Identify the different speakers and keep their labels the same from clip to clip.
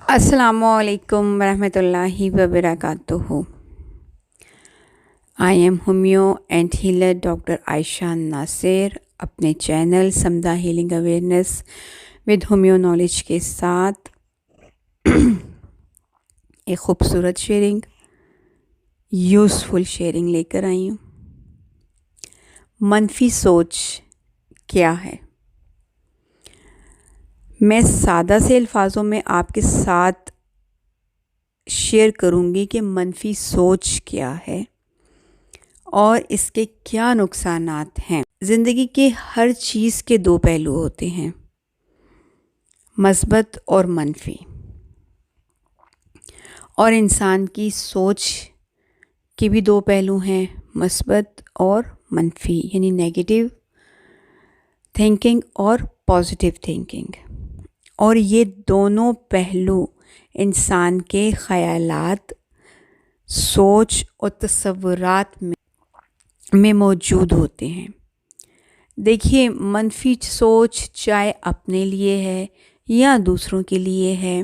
Speaker 1: السلام علیکم ورحمۃ اللہ وبرکاتہ. I am homeo and healer doctor Ayesha Nasir اپنے چینل سمدہ healing awareness with homeo knowledge کے ساتھ ایک خوبصورت شیئرنگ، یوزفل شیئرنگ لے کر آئی ہوں. منفی سوچ کیا ہے؟ میں سادہ سے الفاظوں میں آپ کے ساتھ شیئر کروں گی کہ منفی سوچ کیا ہے اور اس کے کیا نقصانات ہیں. زندگی کے ہر چیز کے دو پہلو ہوتے ہیں، مثبت اور منفی، اور انسان کی سوچ کے بھی دو پہلو ہیں، مثبت اور منفی، یعنی نیگیٹو تھنکنگ اور پازیٹیو تھنکنگ. اور یہ دونوں پہلو انسان کے خیالات، سوچ اور تصورات میں موجود ہوتے ہیں. دیکھیے، منفی سوچ چاہے اپنے لیے ہے یا دوسروں کے لیے ہے،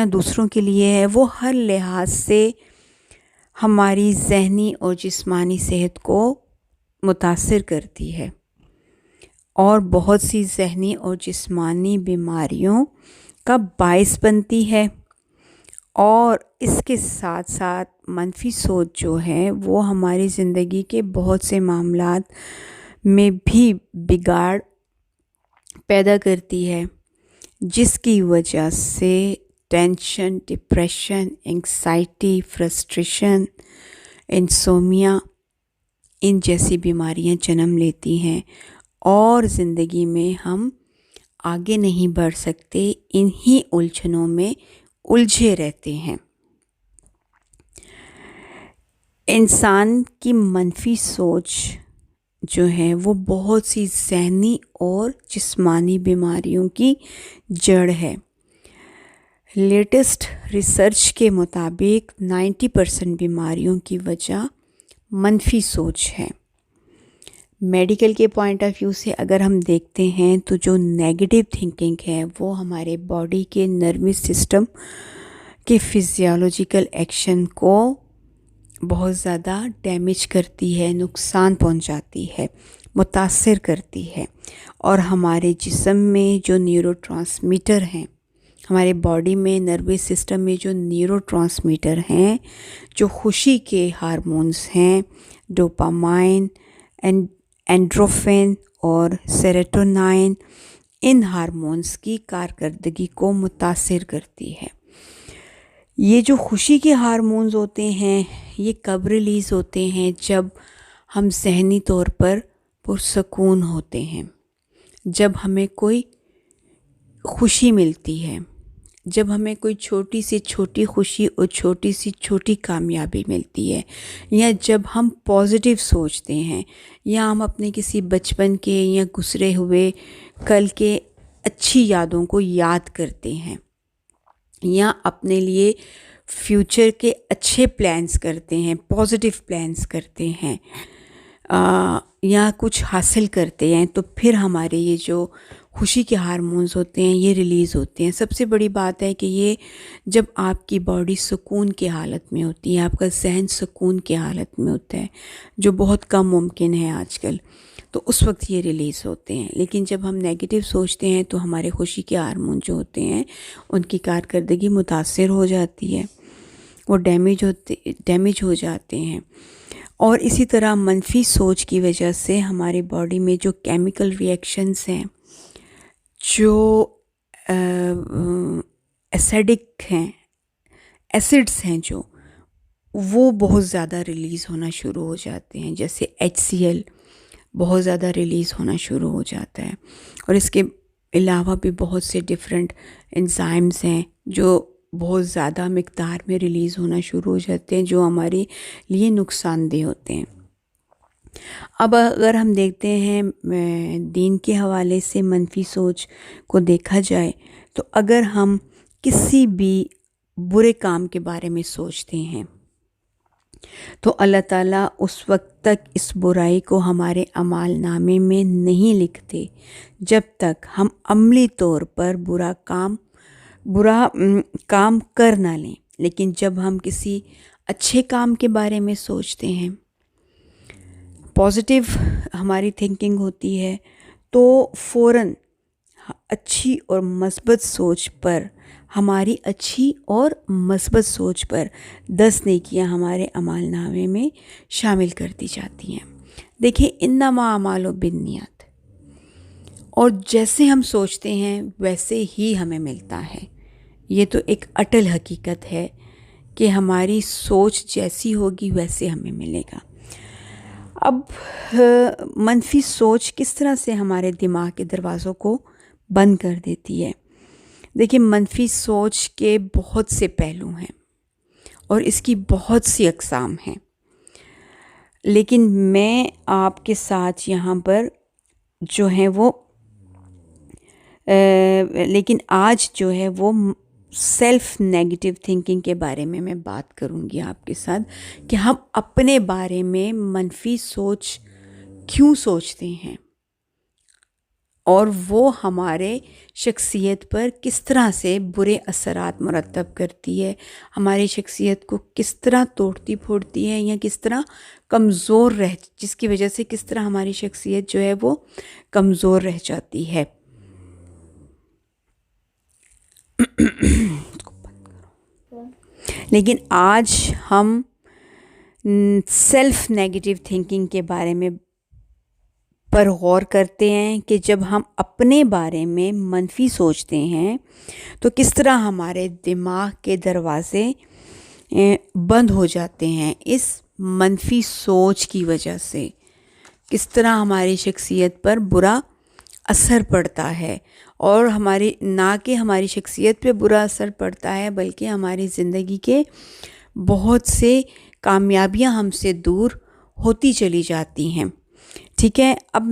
Speaker 1: دوسروں کے لیے ہے، وہ ہر لحاظ سے ہماری ذہنی اور جسمانی صحت کو متاثر کرتی ہے اور بہت سی ذہنی اور جسمانی بیماریوں کا باعث بنتی ہے. اور اس کے ساتھ ساتھ منفی سوچ جو ہے وہ ہماری زندگی کے بہت سے معاملات میں بھی بگاڑ پیدا کرتی ہے، جس کی وجہ سے tension, depression, anxiety, frustration, insomnia ان جیسی بیماریاں جنم لیتی ہیں اور زندگی میں ہم آگے نہیں بڑھ سکتے، انہی الجھنوں میں الجھے رہتے ہیں. انسان کی منفی سوچ جو ہے وہ بہت سی ذہنی اور جسمانی بیماریوں کی جڑ ہے. لیٹسٹ ریسرچ کے مطابق 90% بیماریوں کی وجہ منفی سوچ ہے. میڈیکل کے پوائنٹ آف ویو سے اگر ہم دیکھتے ہیں تو جو نیگیٹو تھنکنگ ہے وہ ہمارے باڈی کے نروس سسٹم کے فزیولوجیکل ایکشن کو بہت زیادہ ڈیمیج کرتی ہے، نقصان پہنچاتی ہے، متاثر کرتی ہے. اور ہمارے جسم میں جو نیورو ٹرانسمیٹر ہیں، ہمارے باڈی میں نروس سسٹم میں جو نیورو ٹرانسمیٹر ہیں، جو خوشی کے ہارمونز ہیں، ڈوپامائن، اینڈروفن اور سیروٹونین، ان ہارمونز کی کارکردگی کو متاثر کرتی ہے. یہ جو خوشی کے ہارمونز ہوتے ہیں یہ کب ریلیز ہوتے ہیں؟ جب ہم ذہنی طور پر پرسکون ہوتے ہیں، جب ہمیں کوئی خوشی ملتی ہے، جب ہمیں کوئی چھوٹی سی چھوٹی خوشی اور چھوٹی سی چھوٹی کامیابی ملتی ہے، یا جب ہم پازیٹیو سوچتے ہیں، یا ہم اپنے کسی بچپن کے یا گزرے ہوئے کل کے اچھی یادوں کو یاد کرتے ہیں، یا اپنے لیے فیوچر کے اچھے پلانز کرتے ہیں، پازیٹیو پلانز کرتے ہیں، یا کچھ حاصل کرتے ہیں، تو پھر ہمارے یہ جو خوشی کے ہارمونز ہوتے ہیں یہ ریلیز ہوتے ہیں. سب سے بڑی بات ہے کہ یہ جب آپ کی باڈی سکون کی حالت میں ہوتی ہے، آپ کا ذہن سکون کی حالت میں ہوتا ہے، جو بہت کم ممکن ہے آج کل، تو اس وقت یہ ریلیز ہوتے ہیں. لیکن جب ہم نیگیٹو سوچتے ہیں تو ہمارے خوشی کے ہارمون جو ہوتے ہیں ان کی کارکردگی متاثر ہو جاتی ہے، وہ ڈیمیج ہو جاتے ہیں. اور اسی طرح منفی سوچ کی وجہ سے ہمارے باڈی میں جو کیمیکل ریئیکشنز ہیں، جو ایسیڈک ہیں، ایسڈز ہیں، جو وہ بہت زیادہ ریلیز ہونا شروع ہو جاتے ہیں. جیسے HCl بہت زیادہ ریلیز ہونا شروع ہو جاتا ہے. اور اس کے علاوہ بھی بہت سے ڈفرینٹ انزائمز ہیں جو بہت زیادہ مقدار میں ریلیز ہونا شروع ہو جاتے ہیں، جو ہمارے لیے نقصان دہ ہوتے ہیں. اب اگر ہم دیکھتے ہیں دین کے حوالے سے منفی سوچ کو دیکھا جائے تو اگر ہم کسی بھی برے کام کے بارے میں سوچتے ہیں تو اللہ تعالیٰ اس وقت تک اس برائی کو ہمارے اعمال نامے میں نہیں لکھتے جب تک ہم عملی طور پر برا کام کر نہ لیں. لیکن جب ہم کسی اچھے کام کے بارے میں سوچتے ہیں، پازیٹیو ہماری تھنکنگ ہوتی ہے، تو فوراً اچھی اور مثبت سوچ پر، ہماری اچھی اور مثبت سوچ پر 10 نیکیاں ہمارے اعمال نامے میں شامل کر دی جاتی ہیں. دیکھیں، انما اعمال بالنیات، اور جیسے ہم سوچتے ہیں ویسے ہی ہمیں ملتا ہے. یہ تو ایک اٹل حقیقت ہے کہ ہماری سوچ جیسی ہوگی ویسے ہمیں ملے گا. اب منفی سوچ کس طرح سے ہمارے دماغ کے دروازوں کو بند کر دیتی ہے؟ دیکھیں، منفی سوچ کے بہت سے پہلو ہیں اور اس کی بہت سی اقسام ہیں، لیکن میں آپ کے ساتھ یہاں پر جو ہے وہ لیکن آج جو ہے وہ سیلف نیگیٹو تھنکنگ کے بارے میں بات کروں گی آپ کے ساتھ، کہ ہم اپنے بارے میں منفی سوچ کیوں سوچتے ہیں اور وہ ہمارے شخصیت پر کس طرح سے برے اثرات مرتب کرتی ہے، ہماری شخصیت کو کس طرح توڑتی پھوڑتی ہے، یا کس طرح کمزور جس کی وجہ سے کس طرح ہماری شخصیت جو ہے وہ کمزور رہ جاتی ہے. لیکن آج ہم سیلف نیگیٹو تھنکنگ کے بارے میں پر غور کرتے ہیں کہ جب ہم اپنے بارے میں منفی سوچتے ہیں تو کس طرح ہمارے دماغ کے دروازے بند ہو جاتے ہیں اس منفی سوچ کی وجہ سے، کس طرح ہماری شخصیت پر برا اثر پڑتا ہے، اور نہ کہ ہماری شخصیت پہ برا اثر پڑتا ہے بلکہ ہماری زندگی کے بہت سے کامیابیاں ہم سے دور ہوتی چلی جاتی ہیں. ٹھیک ہے، اب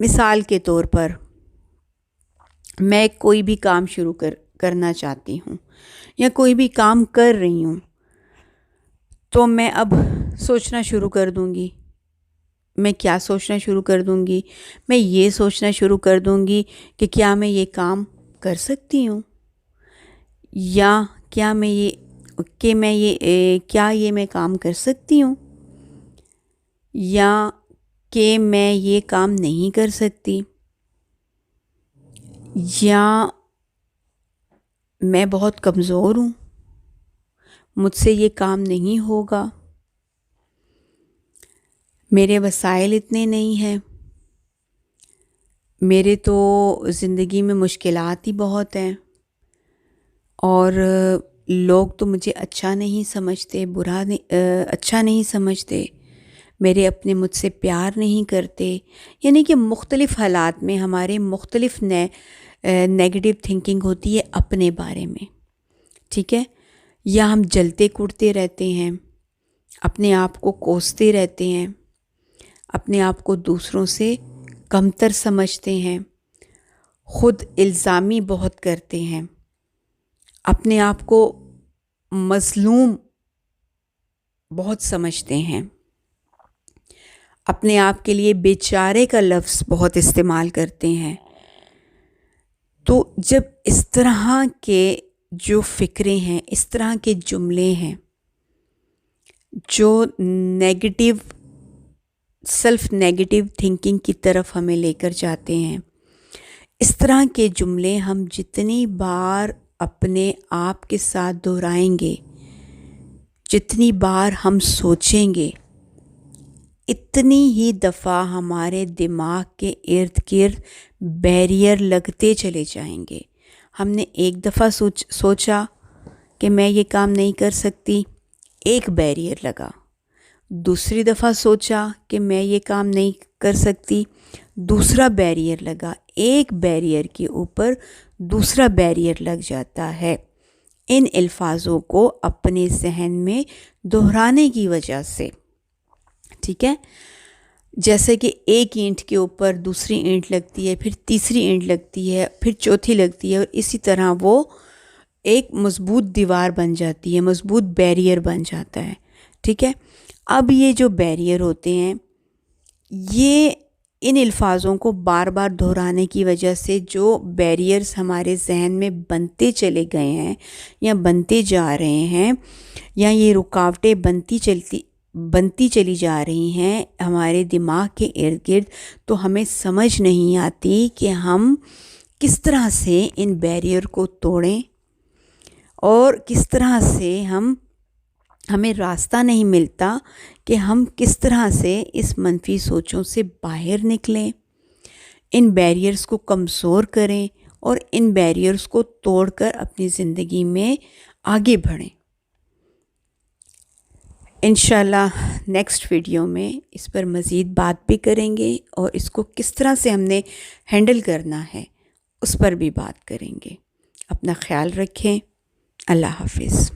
Speaker 1: مثال کے طور پر میں کوئی بھی کام شروع کرنا چاہتی ہوں یا کوئی بھی کام کر رہی ہوں، تو میں اب سوچنا شروع کر دوں گی. میں کیا سوچنا شروع کر دوں گی؟ میں یہ سوچنا شروع کر دوں گی کہ کیا میں یہ کام کر سکتی ہوں، یا کیا میں کام کر سکتی ہوں، یا کہ میں یہ کام نہیں کر سکتی، یا میں بہت کمزور ہوں، مجھ سے یہ کام نہیں ہوگا، میرے وسائل اتنے نہیں ہیں، میرے تو زندگی میں مشکلات ہی بہت ہیں، اور لوگ تو مجھے اچھا نہیں سمجھتے، اچھا نہیں سمجھتے، میرے اپنے مجھ سے پیار نہیں کرتے. یعنی کہ مختلف حالات میں ہمارے مختلف نیگیٹو تھنکنگ ہوتی ہے اپنے بارے میں. ٹھیک ہے، یا ہم جلتے کوڑتے رہتے ہیں، اپنے آپ کو کوستے رہتے ہیں، اپنے آپ کو دوسروں سے کمتر سمجھتے ہیں، خود الزامی بہت کرتے ہیں، اپنے آپ کو مظلوم بہت سمجھتے ہیں، اپنے آپ کے لیے بیچارے کا لفظ بہت استعمال کرتے ہیں. تو جب اس طرح کے جو فکریں ہیں، اس طرح کے جملے ہیں جو سیلف نیگیٹو تھنکنگ کی طرف ہمیں لے کر جاتے ہیں، اس طرح کے جملے ہم جتنی بار اپنے آپ کے ساتھ دہرائیں گے، جتنی بار ہم سوچیں گے، اتنی ہی دفعہ ہمارے دماغ کے ارد گرد بیریئر لگتے چلے جائیں گے. ہم نے ایک دفعہ سوچا کہ میں یہ کام نہیں کر سکتی، ایک بیریئر لگا. دوسری دفعہ سوچا کہ میں یہ کام نہیں کر سکتی، دوسرا بیریئر لگا. ایک بیریئر کے اوپر دوسرا بیریئر لگ جاتا ہے ان الفاظوں کو اپنے ذہن میں دہرانے کی وجہ سے. ٹھیک ہے، جیسے کہ ایک اینٹ کے اوپر دوسری اینٹ لگتی ہے، پھر تیسری اینٹ لگتی ہے، پھر چوتھی لگتی ہے، اور اسی طرح وہ ایک مضبوط دیوار بن جاتی ہے، مضبوط بیریئر بن جاتا ہے. ٹھیک ہے، اب یہ جو بیریئر ہوتے ہیں، یہ ان الفاظوں کو بار بار دہرانے کی وجہ سے جو بیریئرز ہمارے ذہن میں بنتے چلے گئے ہیں یا بنتے جا رہے ہیں، یا یہ رکاوٹیں بنتی چلی جا رہی ہیں ہمارے دماغ کے ارد گرد، تو ہمیں سمجھ نہیں آتی کہ ہم کس طرح سے ان بیریئر کو توڑیں، اور کس طرح سے ہمیں راستہ نہیں ملتا کہ ہم کس طرح سے اس منفی سوچوں سے باہر نکلیں، ان بیریئرز کو کمزور کریں اور ان بیریئرز کو توڑ کر اپنی زندگی میں آگے بڑھیں۔ انشاءاللہ نیکسٹ ویڈیو میں اس پر مزید بات بھی کریں گے، اور اس کو کس طرح سے ہم نے ہینڈل کرنا ہے اس پر بھی بات کریں گے۔ اپنا خیال رکھیں۔ اللہ حافظ۔